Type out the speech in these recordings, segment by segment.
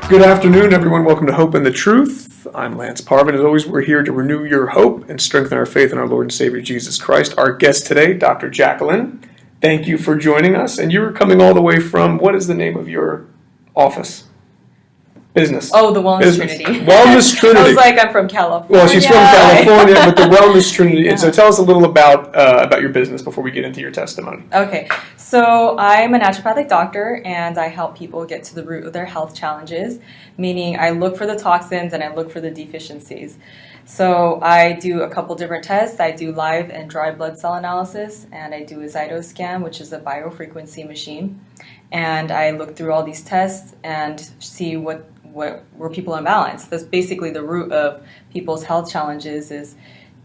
Good afternoon, everyone. Welcome to Hope and the Truth. I'm Lance Parvin. As always, we're here to renew your hope and strengthen our faith in our Lord and Savior Jesus Christ. Our guest today, Dr. Jacqueline. Thank you for joining us. And you're coming all the way from, what is the name of your office? Business. Oh, the Wellness Trinity. Wellness Trinity. I was like, I'm from California. Well, she's from California, but the Wellness Trinity. And so tell us a little about your business before we get into your testimony. Okay. So I'm a naturopathic doctor, and I help people get to the root of their health challenges, meaning I look for the toxins and I look for the deficiencies. So I do a couple different tests. I do live and dry blood cell analysis, and I do a Zytoscan, which is a biofrequency machine. And I look through all these tests and see where people are imbalanced. That's basically the root of people's health challenges is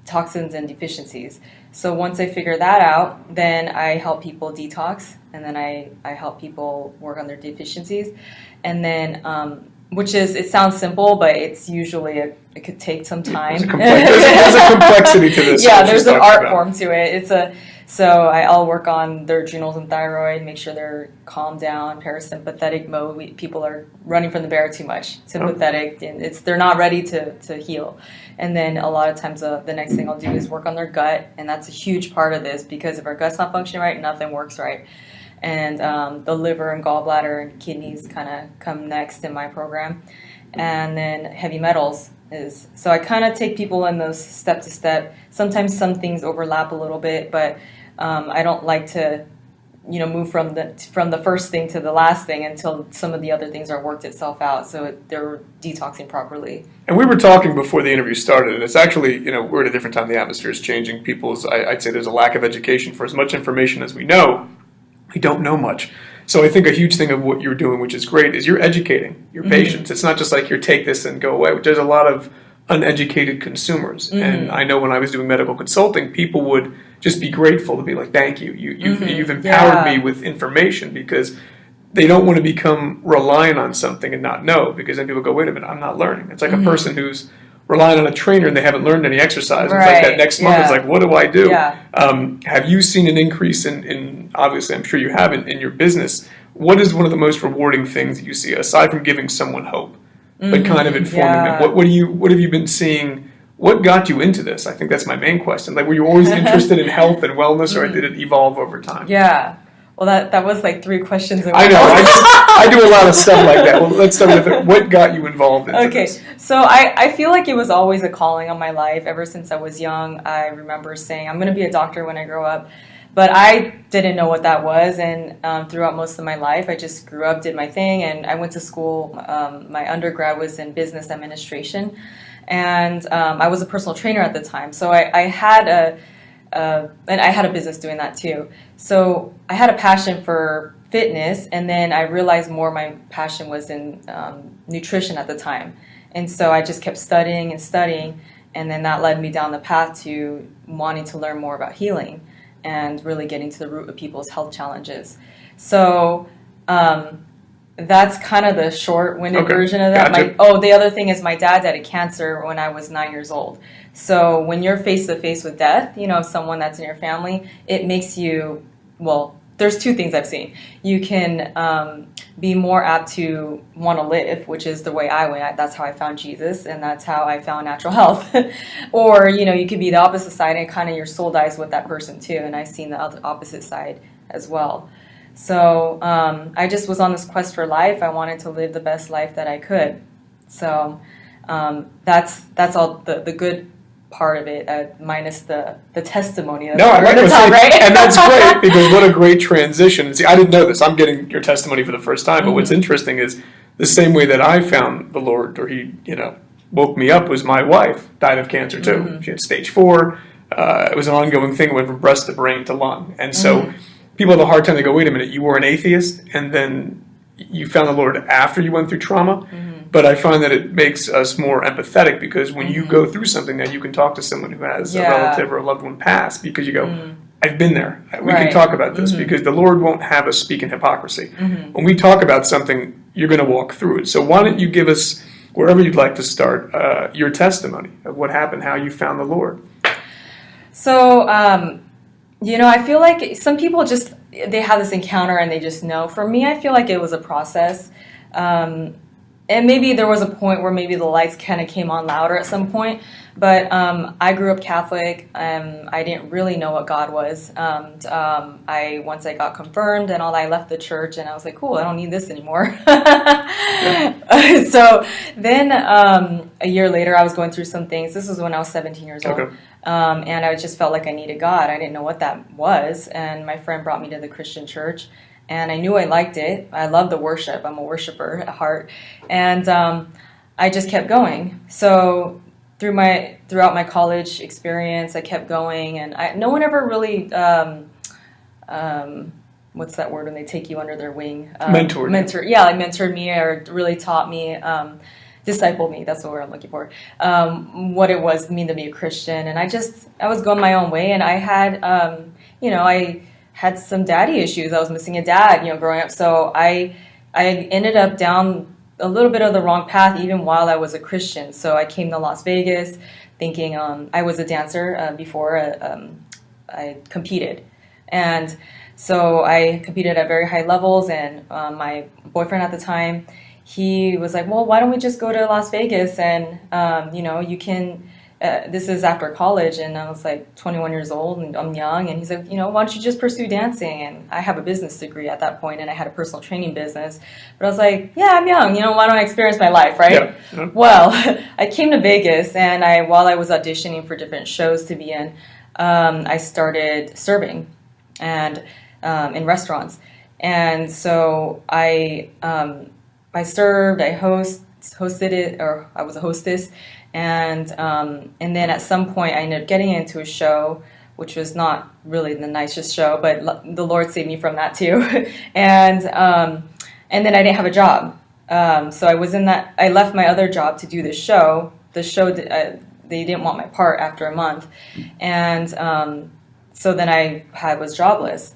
toxins and deficiencies. So once I figure that out, then I help people detox, and then I help people work on their deficiencies. And then, it sounds simple, but it's usually, it could take some time. There's a complexity to this. Yeah, there's an art form to it. So I'll work on their adrenals and thyroid, make sure they're calmed down, parasympathetic mode. People are running from the bear too much. Sympathetic, and they're not ready to heal. And then a lot of times the next thing I'll do is work on their gut, and that's a huge part of this because if our gut's not functioning right, nothing works right. And the liver and gallbladder and kidneys kind of come next in my program. And then heavy metals is, so I kind of take people in those step to step. Sometimes some things overlap a little bit, but I don't like to, move from the first thing to the last thing until some of the other things are worked itself out, so they're detoxing properly. And we were talking before the interview started, and it's actually, we're at a different time. The atmosphere is changing. I'd say there's a lack of education. For as much information as we know, we don't know much. So I think a huge thing of what you're doing, which is great, is you're educating your patients. It's not just like you take this and go away. There's a lot of uneducated consumers. And I know when I was doing medical consulting, people would just be grateful to be like, thank you. You've empowered me with information, because they don't want to become reliant on something and not know, because then people go, wait a minute, I'm not learning. It's like a person who's relying on a trainer and they haven't learned any exercise. Right. It's like that next month, it's like, what do I do? Yeah. Have you seen an increase in obviously, I'm sure you have, in your business? What is one of the most rewarding things that you see, aside from giving someone hope, but kind of informing them? What have you been seeing? What got you into this? I think that's my main question. Like, were you always interested in health and wellness, or did it evolve over time? Yeah. Well, that was like 3 questions in one. I know. I do a lot of stuff like that. Well, let's start with it. What got you involved in this? So I feel like it was always a calling on my life. Ever since I was young, I remember saying, I'm going to be a doctor when I grow up. But I didn't know what that was, and throughout most of my life, I just grew up, did my thing, and I went to school. My undergrad was in business administration, and I was a personal trainer at the time. So I had a business doing that too. So I had a passion for fitness, and then I realized more my passion was in nutrition at the time. And so I just kept studying, and then that led me down the path to wanting to learn more about healing and really getting to the root of people's health challenges. So that's kind of the short-winded version of that. Gotcha. The other thing is my dad died of cancer when I was 9 years old. So when you're face-to-face with death, of someone that's in your family, it makes you, there's 2 things I've seen. You can be more apt to want to live, which is the way I went. That's how I found Jesus, and that's how I found natural health. Or, you could be the opposite side, and kind of your soul dies with that person too. And I've seen the opposite side as well. So I just was on this quest for life. I wanted to live the best life that I could. So that's all the good part of it, minus the testimony. No, right? And that's great, because what a great transition. And see, I didn't know this. I'm getting your testimony for the first time, but what's interesting is the same way that I found the Lord, or He, woke me up, was my wife died of cancer too. She had stage 4. It was an ongoing thing. It went from breast to brain to lung. And so people have a hard time. They go, wait a minute, you were an atheist, and then you found the Lord after you went through trauma? But I find that it makes us more empathetic, because when you go through something, that you can talk to someone who has a relative or a loved one pass, because you go, I've been there. We can talk about this, because the Lord won't have us speak in hypocrisy. When we talk about something, you're going to walk through it. So why don't you give us, wherever you'd like to start, your testimony of what happened, how you found the Lord? So, I feel like some people they have this encounter and they just know. For me, I feel like it was a process. And and maybe there was a point where maybe the lights kind of came on louder at some point. But I grew up Catholic. I didn't really know what God was. Once I got confirmed and all, I left the church, and I was like, cool, I don't need this anymore. So then a year later, I was going through some things. This was when I was 17 years old. Okay. And I just felt like I needed God. I didn't know what that was. And my friend brought me to the Christian church, and I knew I liked it. I love the worship. I'm a worshiper at heart. And I just kept going. So throughout my college experience, I kept going, and no one ever really what's that word when they take you under their wing? Mentored me or really taught me, discipled me. That's the word I'm looking for. What it was mean to be a Christian, and I was going my own way, and I had I had some daddy issues. I was missing a dad, growing up, so I ended up down a little bit of the wrong path even while I was a Christian. So I came to Las Vegas thinking I was a dancer before I competed. And so I competed at very high levels, and my boyfriend at the time, he was like, well, why don't we just go to Las Vegas and, you can, this is after college, and I was like 21 years old and I'm young, and he's like, why don't you just pursue dancing? And I have a business degree at that point, and I had a personal training business, but I was like, yeah, I'm young, why don't I experience my life, right? Yeah. Mm-hmm. Well, I came to Vegas, and while I was auditioning for different shows to be in, I started serving and in restaurants, and so I served, I hosted it, or I was a hostess. And then at some point I ended up getting into a show, which was not really the nicest show, but the Lord saved me from that too. And then I didn't have a job. So I left my other job to do this show. The show, they didn't want my part after a month. And so then I was jobless.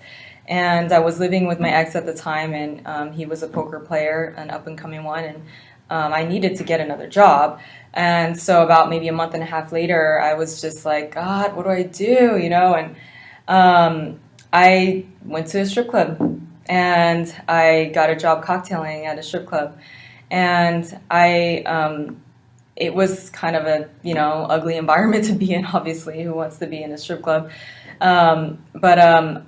And I was living with my ex at the time, and he was a poker player, an up-and-coming one, and I needed to get another job. And so about maybe a month and a half later, I was just like, God, what do I do? And I went to a strip club, and I got a job cocktailing at a strip club. And it was kind of a, ugly environment to be in, obviously. Who wants to be in a strip club? But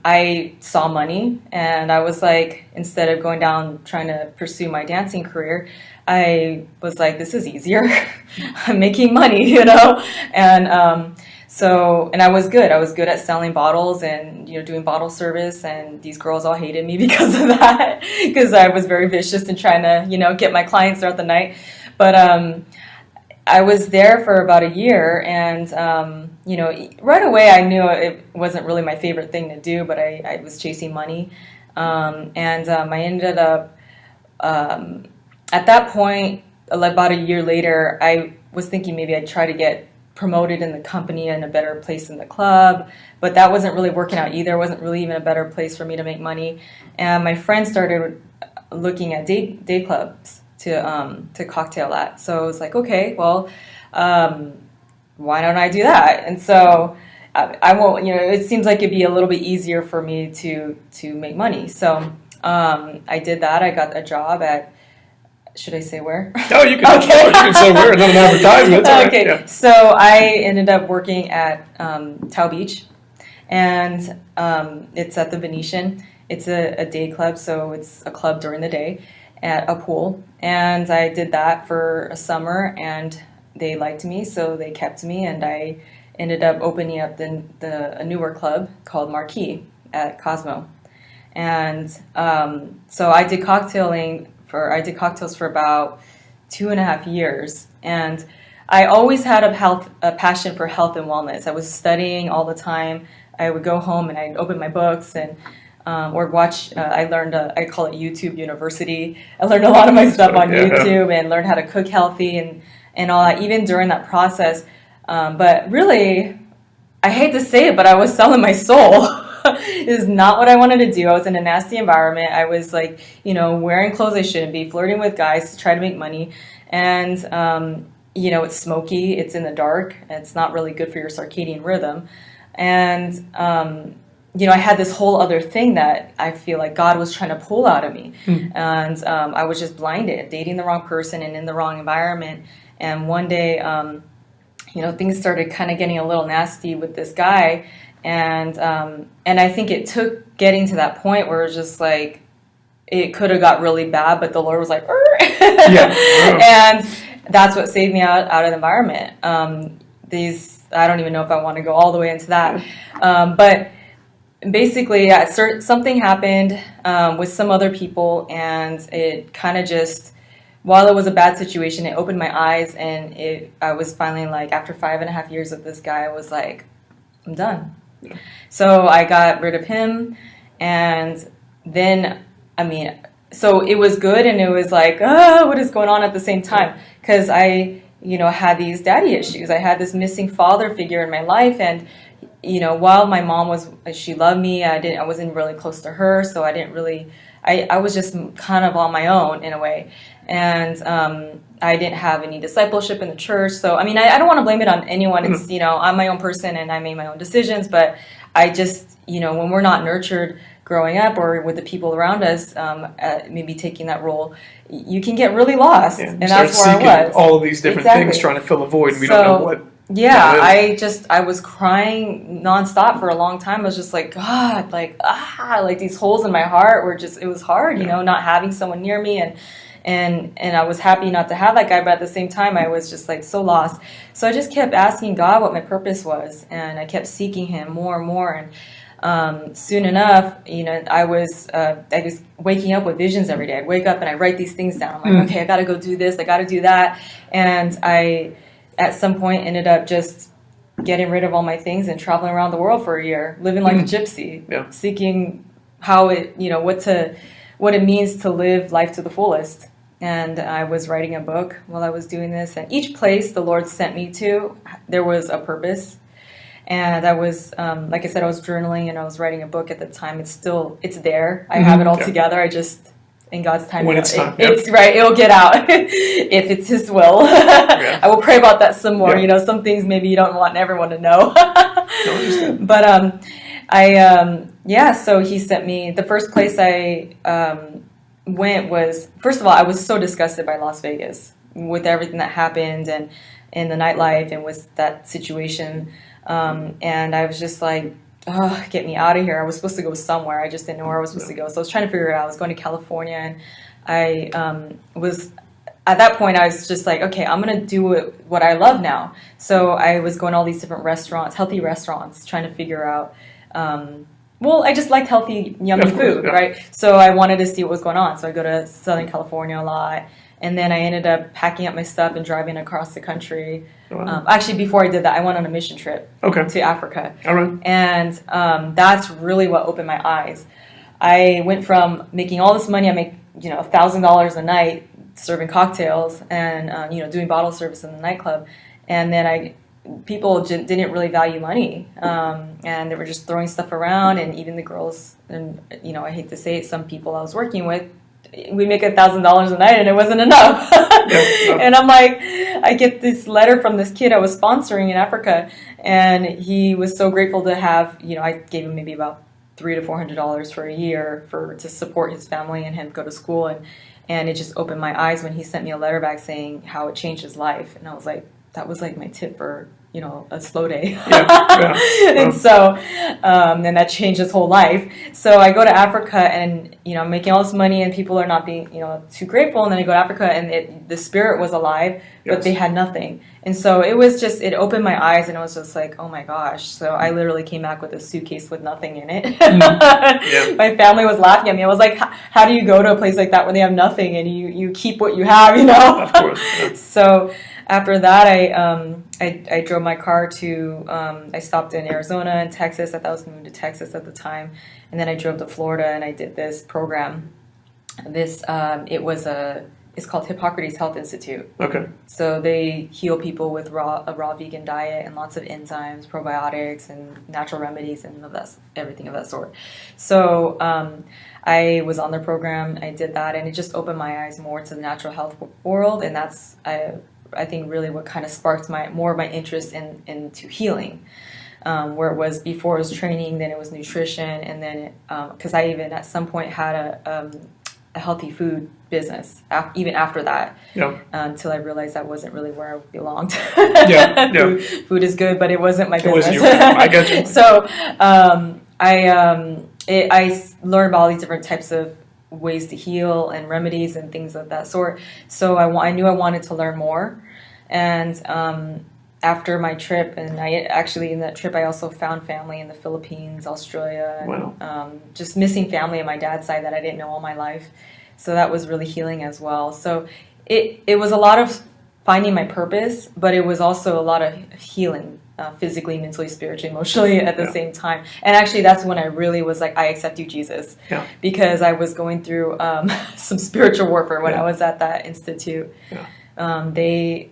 I saw money, and I was like, instead of going down trying to pursue my dancing career, I was like, this is easier. I'm making money, and and I was good. I was good at selling bottles and doing bottle service, and these girls all hated me because of that, because I was very vicious and trying to get my clients throughout the night. But I was there for about a year, and right away I knew it wasn't really my favorite thing to do, but I was chasing money, and I ended up at that point, about a year later, I was thinking maybe I'd try to get promoted in the company and a better place in the club, but that wasn't really working out either. It wasn't really even a better place for me to make money, and my friends started looking at day clubs to cocktail at. So I was like, okay, well, why don't I do that? And so I won't, it seems like it'd be a little bit easier for me to make money. So I did that. I got a job at, should I say where? No, you can. Okay. You can say where. Not an advertisement. Okay. Right. Yeah. So I ended up working at Tao Beach, and it's at the Venetian. It's a day club, so it's a club during the day at a pool. And I did that for a summer, and they liked me, so they kept me, and I ended up opening up a newer club called Marquee at Cosmo. And so I did cocktails for about 2.5 years, and I always had a passion for health and wellness. I was studying all the time. I would go home and I'd open my books and or watch. I learned I call it YouTube University. I learned a lot of my stuff on YouTube and learned how to cook healthy and all that, even during that process. But really, I hate to say it, but I was selling my soul. It is not what I wanted to do. I was in a nasty environment. I was like, wearing clothes I shouldn't be, flirting with guys to try to make money. And, it's smoky. It's in the dark. It's not really good for your circadian rhythm. And I had this whole other thing that I feel like God was trying to pull out of me. And I was just blinded, dating the wrong person and in the wrong environment. And one day, things started kind of getting a little nasty with this guy. And I think it took getting to that point where it was just like, it could have got really bad, but the Lord was like, and that's what saved me out of the environment. I don't even know if I want to go all the way into that. But basically, something happened with some other people, and it kind of just, while it was a bad situation, it opened my eyes, and I was finally like, after 5.5 years with this guy, I was like, I'm done. Yeah. So I got rid of him, and then, so it was good, and it was like, what is going on at the same time? Because I, had these daddy issues. I had this missing father figure in my life, and while my mom she loved me, I wasn't really close to her, so I didn't really, I was just kind of on my own in a way, and I didn't have any discipleship in the church. So I don't want to blame it on anyone. It's I'm my own person, and I made my own decisions, but I just when we're not nurtured growing up or with the people around us, maybe taking that role, you can get really lost, and that's where I was. All of these different things, trying to fill a void, and we don't know what. Yeah, I was crying nonstop for a long time. I was just like, God, like these holes in my heart were just, it was hard, not having someone near me, and I was happy not to have that guy, but at the same time, I was just like so lost. So I just kept asking God what my purpose was, and I kept seeking Him more and more, and soon enough, I was waking up with visions every day. I'd wake up and I write these things down. I'm like, okay, I got to go do this, I got to do that, and I, at some point, ended up just getting rid of all my things and traveling around the world for a year, living like a gypsy, seeking how it, what it means to live life to the fullest. And I was writing a book while I was doing this, and each place the Lord sent me to, there was a purpose. And I was, like I said, I was journaling and I was writing a book at the time. It's there. I have it all together. I just, in God's time, when it's time, it's right. It'll get out if it's His will. I will pray about that some more. Some things maybe you don't want everyone to know. But so He sent me. The first place I went was, first of all, I was so disgusted by Las Vegas with everything that happened and in the nightlife and with that situation. And I was just like, oh, get me out of here. I was supposed to go somewhere. I just didn't know where I was supposed to go. So I was trying to figure it out. I was going to California, and I was, at that point, I was just like, okay, I'm going to do what I love now. So I was going to all these different restaurants, healthy restaurants, trying to figure out, I just liked healthy, yummy food, right? So I wanted to see what was going on. So I go to Southern California a lot. And then I ended up packing up my stuff and driving across the country. Wow. Actually, before I did that, I went on a mission trip to Africa. All right. And that's really what opened my eyes. I went from making all this money. I make $1,000 a night serving cocktails and doing bottle service in the nightclub. And then people didn't really value money, and they were just throwing stuff around. And even the girls, and I hate to say it, some people I was working with, we make $1,000 a night, and it wasn't enough. And I'm like, I get this letter from this kid I was sponsoring in Africa, and he was so grateful to have, I gave him maybe about $300 to $400 for a year to support his family and him go to school, and it just opened my eyes when he sent me a letter back saying how it changed his life, and I was like, that was like my tip for a slow day. And so, and that changed his whole life. So I go to Africa, and, I'm making all this money, and people are not being, too grateful. And then I go to Africa, and the spirit was alive, but they had nothing. And so it opened my eyes, and it was just like, oh my gosh. So I literally came back with a suitcase with nothing in it. My family was laughing at me. I was like, how do you go to a place like that where they have nothing, and you keep what you have, Of course. Yeah. So after that, I drove my car to, I stopped in Arizona and Texas. I thought I was going to move to Texas at the time. And then I drove to Florida, and I did this program. It's called Hippocrates Health Institute. Okay. So they heal people with a raw vegan diet and lots of enzymes, probiotics, and natural remedies, and everything of that sort. So I was on their program. I did that, and it just opened my eyes more to the natural health world. And that's, I think, really what kind of sparked more of my interest into healing. where it was before it was training, then it was nutrition, and then because I even at some point had a healthy food business even after that, until I realized that wasn't really where I belonged. Food is good, but it wasn't my business. It wasn't I get you. So I learned about all these different types of ways to heal and remedies and things of that sort. So I knew I wanted to learn more. And after my trip, and in that trip I also found family in the Philippines, Australia, and just missing family on my dad's side that I didn't know all my life. So that was really healing as well. So it was a lot of finding my purpose, but it was also a lot of healing. Physically, mentally, spiritually, emotionally at the same time. And actually that's when I really was like, I accept you, Jesus. Because I was going through some spiritual warfare when I was at that institute. People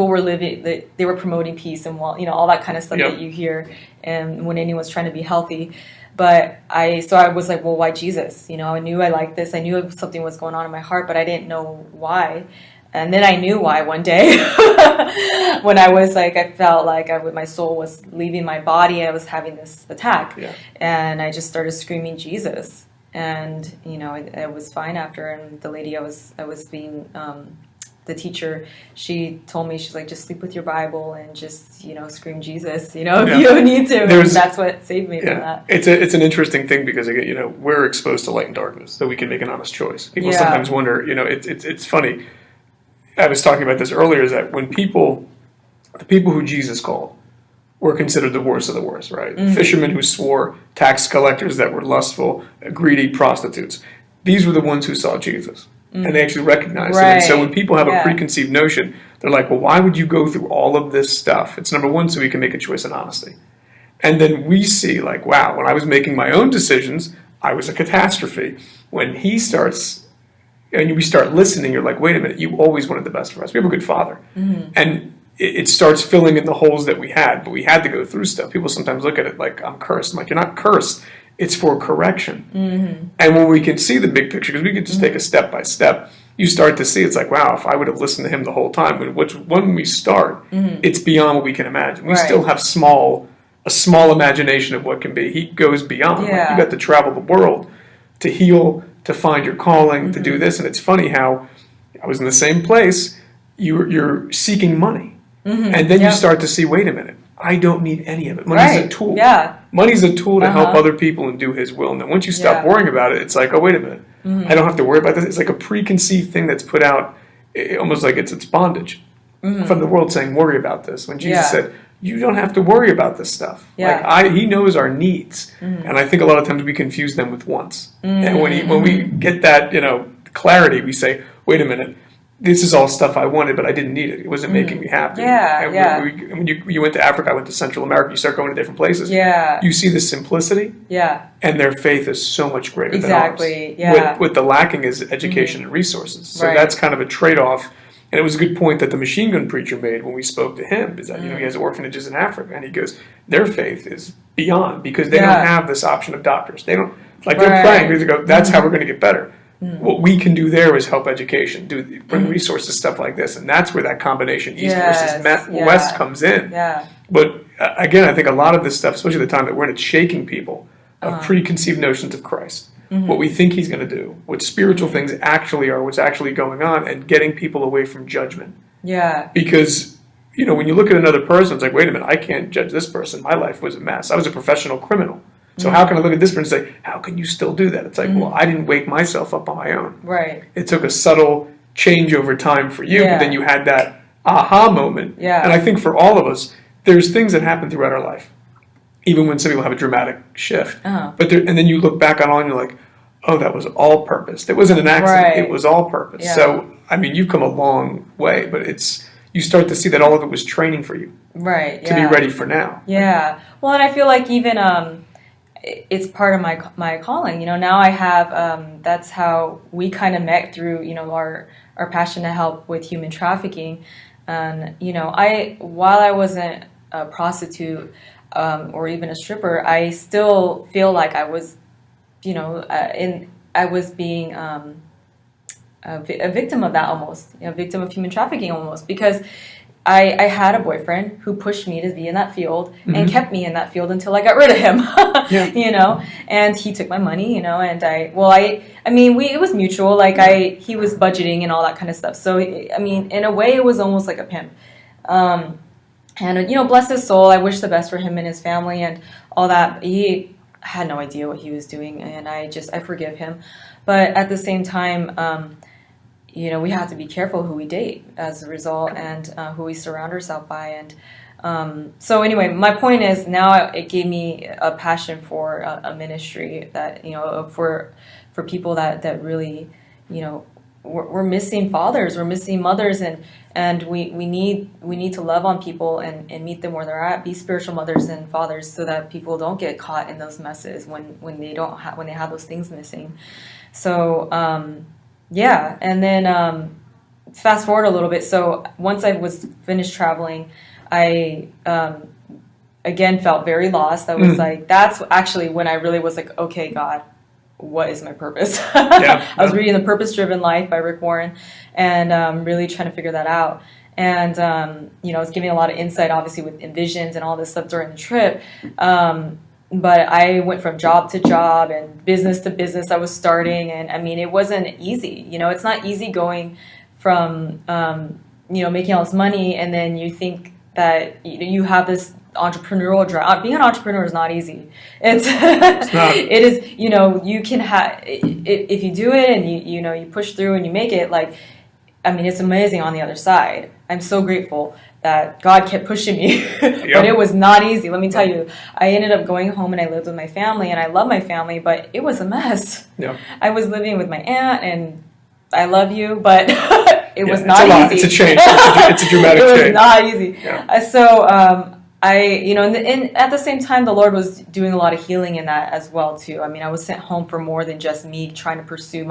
were they were promoting peace and all that kind of stuff that you hear, and when anyone's trying to be healthy. But I was like, well, why Jesus? I knew I liked this. I knew something was going on in my heart, but I didn't know why. And then I knew why one day when I was like, I felt like my soul was leaving my body. I was having this attack, and I just started screaming Jesus. And it was fine after. And the lady I was being the teacher, she told me, she's like, just sleep with your Bible and just scream Jesus. If you need to. And that's what saved me from that. It's an interesting thing because again, we're exposed to light and darkness, so we can make an honest choice. People sometimes wonder. It's funny. I was talking about this earlier, is that when the people who Jesus called were considered the worst of the worst, right? Fishermen who swore, tax collectors that were lustful, greedy prostitutes. These were the ones who saw Jesus. And they actually recognized him. And so when people have a preconceived notion, they're like, well, why would you go through all of this stuff? It's number one, so we can make a choice in honesty. And then we see like, wow, when I was making my own decisions, I was a catastrophe. When he starts... and we start listening, you're like, wait a minute, you always wanted the best for us. We have a good father. And it starts filling in the holes that we had, but we had to go through stuff. People sometimes look at it like, I'm cursed. I'm like, you're not cursed. It's for correction. And when we can see the big picture, because we can just take a step by step, you start to see, it's like, wow, if I would have listened to him the whole time, when we start, it's beyond what we can imagine. We still have a small imagination of what can be. He goes beyond. Like, you got to travel the world to heal, to find your calling, to do this. And it's funny how I was in the same place. You're seeking money. And then you start to see, wait a minute, I don't need any of it. Money's a tool. Money's a tool to help other people and do his will. And then once you stop worrying about it, it's like, oh, wait a minute. I don't have to worry about this. It's like a preconceived thing that's put out, almost like it's bondage from the world saying, worry about this. When Jesus said, you don't have to worry about this stuff. He knows our needs. And I think a lot of times we confuse them with wants. And when we get that, clarity, we say, wait a minute, this is all stuff I wanted, but I didn't need it. It wasn't making me happy. When you went to Africa, I went to Central America, you start going to different places. You see the simplicity. And their faith is so much greater than ours. What the lacking is education and resources. So that's kind of a trade-off. And it was a good point that the machine gun preacher made when we spoke to him, is that he has orphanages in Africa, and he goes, their faith is beyond, because they don't have this option of doctors. They don't, like they're praying, they go, that's how we're going to get better. What we can do there is help education, bring resources, stuff like this, and that's where that combination East versus West comes in. But again, I think a lot of this stuff, especially the time that we're in, it's shaking people of preconceived notions of Christ. What we think he's going to do, what spiritual things actually are, what's actually going on, and getting people away from judgment. Because, when you look at another person, it's like, wait a minute, I can't judge this person. My life was a mess. I was a professional criminal. So how can I look at this person and say, how can you still do that? It's like, well, I didn't wake myself up on my own. It took a subtle change over time for you, but then you had that aha moment. And I think for all of us, there's things that happen throughout our life. Even when some people have a dramatic shift. But and then you look back on and you're like, oh, that was all purpose. It wasn't an accident. It was all purpose. So, I mean, you've come a long way, but you start to see that all of it was training for you. To be ready for now. Well, and I feel like even it's part of my calling. Now I have, that's how we kind of met through, our passion to help with human trafficking. And, while I wasn't a prostitute, or even a stripper, I still feel like I was, I was being a victim of that almost, a victim of human trafficking almost, because I had a boyfriend who pushed me to be in that field and kept me in that field until I got rid of him, you know, and he took my money, you know, and it was mutual. Like he was budgeting and all that kind of stuff. So, I mean, in a way it was almost like a pimp. And, you know, bless his soul. I wish the best for him and his family and all that. He had no idea what he was doing, and I forgive him. But at the same time, you know, we have to be careful who we date as a result, and who we surround ourselves by. And so anyway, my point is now it gave me a passion for a ministry that, you know, for people that really, you know, we're missing fathers, we're missing mothers, and we need to love on people and meet them where they're at, be spiritual mothers and fathers, so that people don't get caught in those messes when they have those things missing. So yeah, and then fast forward a little bit. So once I was finished traveling, I again felt very lost. I was like, that's actually when I really was like, okay, God, what is my purpose? I was reading The Purpose-Driven Life by Rick Warren, and really trying to figure that out. And, you know, I was giving a lot of insight, obviously, with visions and all this stuff during the trip. But I went from job to job and business to business I was starting. And, I mean, it wasn't easy. You know, it's not easy going from, you know, making all this money, and then you think that you have this entrepreneurial drive. Being an entrepreneur is not easy. It's not. It is, you know, you can have, if you do it and you know, you push through and you make it, like, I mean, it's amazing on the other side. I'm so grateful that God kept pushing me, but it was not easy. Let me tell you, I ended up going home and I lived with my family, and I love my family, but it was a mess. I was living with my aunt, and I love you, but it was not easy. It's a change. It's a dramatic change. It was not easy. So, you know, and at the same time, the Lord was doing a lot of healing in that as well, too. I mean, I was sent home for more than just me trying to pursue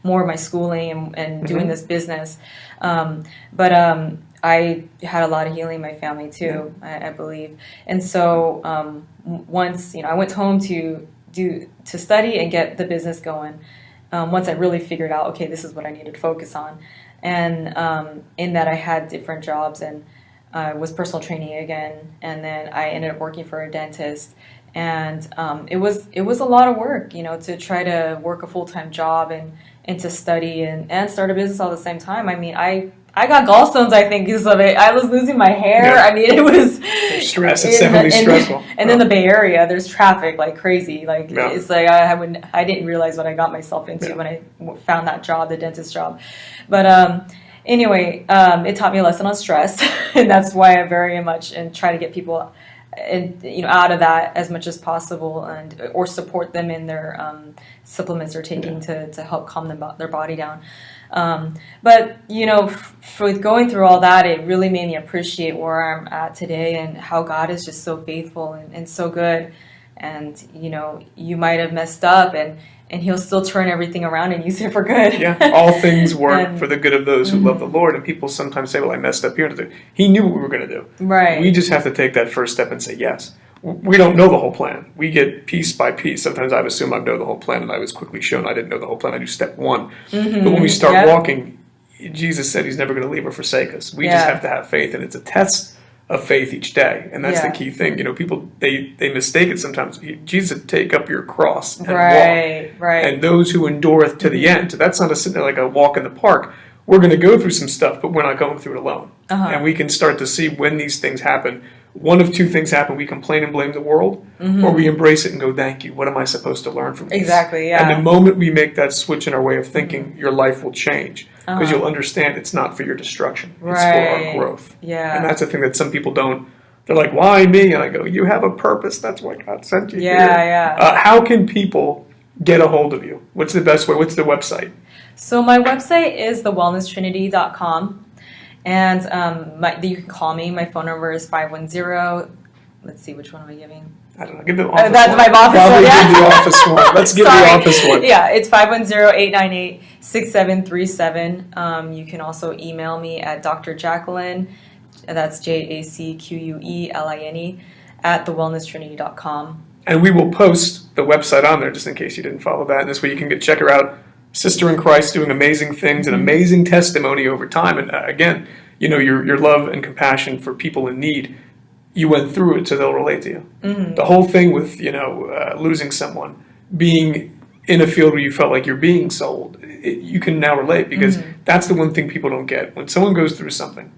more of my schooling and doing this business. But I had a lot of healing in my family, too, I believe. And so once, you know, I went home to study and get the business going, once I really figured out, okay, this is what I needed to focus on. And in that I had different jobs, and was personal training again, and then I ended up working for a dentist, and it was a lot of work, you know, to try to work a full-time job and to study and start a business all at the same time. I mean, I got gallstones, I think, because of it. I was losing my hair. I mean, it was stress. It's definitely stressful. And in the Bay Area, there's traffic like crazy. Like it's like I didn't realize what I got myself into when I found that job, the dentist job. But anyway, it taught me a lesson on stress, and that's why I very much and try to get people, out of that as much as possible, or support them in their supplements they're taking to help calm their body down. But with going through all that, it really made me appreciate where I'm at today and how God is just so faithful and so good. And you might have messed up, and He'll still turn everything around and use it for good. All things work for the good of those who love the Lord. And people sometimes say, well, I messed up here. He knew what we were going to do. Right. We just have to take that first step and say yes. We don't know the whole plan. We get piece by piece. Sometimes I assume I know the whole plan, and I was quickly shown I didn't know the whole plan. I do step one. But when we start walking, Jesus said He's never going to leave or forsake us. We just have to have faith, and it's a test of faith each day, and that's the key thing. People they mistake it sometimes. Jesus said, "Take up your cross and walk." Right. And those who endureth to the end. So that's not sitting there like a walk in the park. We're going to go through some stuff, but we're not going through it alone. And we can start to see when these things happen. One of two things happen: we complain and blame the world, or we embrace it and go, "Thank you. What am I supposed to learn from this?" Exactly. Yeah. And the moment we make that switch in our way of thinking, your life will change. Because you'll understand it's not for your destruction. It's for our growth. Yeah. And that's the thing that some people don't. They're like, why me? And I go, you have a purpose. That's why God sent you here. Yeah. How can people get a hold of you? What's the best way? What's the website? So my website is thewellnesstrinity.com. And you can call me. My phone number is 510. Let's see, which one am I giving? I don't know. Give the office one. That's my office one. Give the office one. Let's give the office one. Yeah, it's 510-898-6737. You can also email me at Dr. Jacqueline, that's JACQUELINE, at thewellnesstrinity.com. And we will post the website on there just in case you didn't follow that. And this way you can check her out. Sister in Christ doing amazing things, an amazing testimony over time. And again, your love and compassion for people in need, you went through it, so they'll relate to you. Mm-hmm. The whole thing with losing someone, being in a field where you felt like you're being sold, you can now relate, because that's the one thing people don't get. When someone goes through something,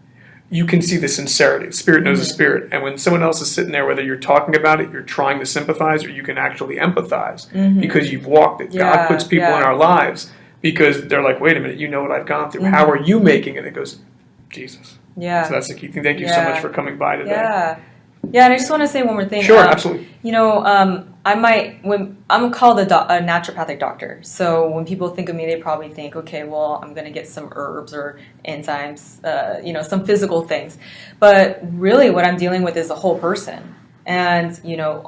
you can see the sincerity. Spirit knows the spirit. And when someone else is sitting there, whether you're talking about it, you're trying to sympathize, or you can actually empathize because you've walked it. Yeah, God puts people in our lives because they're like, wait a minute, you know what I've gone through. How are you making it? It goes, Jesus. Yeah. So that's the key thing. Thank you so much for coming by today. Yeah. Yeah, and I just want to say one more thing. Sure, absolutely. I'm called a naturopathic doctor. So when people think of me, they probably think, okay, well, I'm going to get some herbs or enzymes, some physical things. But really what I'm dealing with is a whole person. And,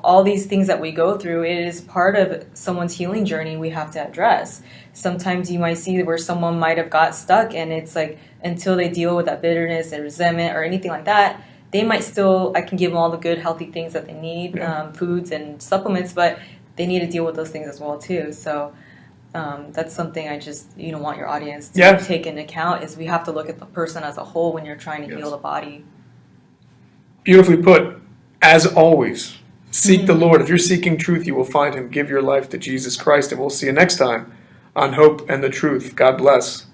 all these things that we go through, it is part of someone's healing journey we have to address. Sometimes you might see where someone might have got stuck, and it's like until they deal with that bitterness and resentment or anything like that, they might still, I can give them all the good, healthy things that they need, foods and supplements, but they need to deal with those things as well, too. So that's something I just, want your audience to take into account, is we have to look at the person as a whole when you're trying to heal the body. Beautifully put. As always, seek the Lord. If you're seeking truth, you will find him. Give your life to Jesus Christ, and we'll see you next time on Hope and the Truth. God bless.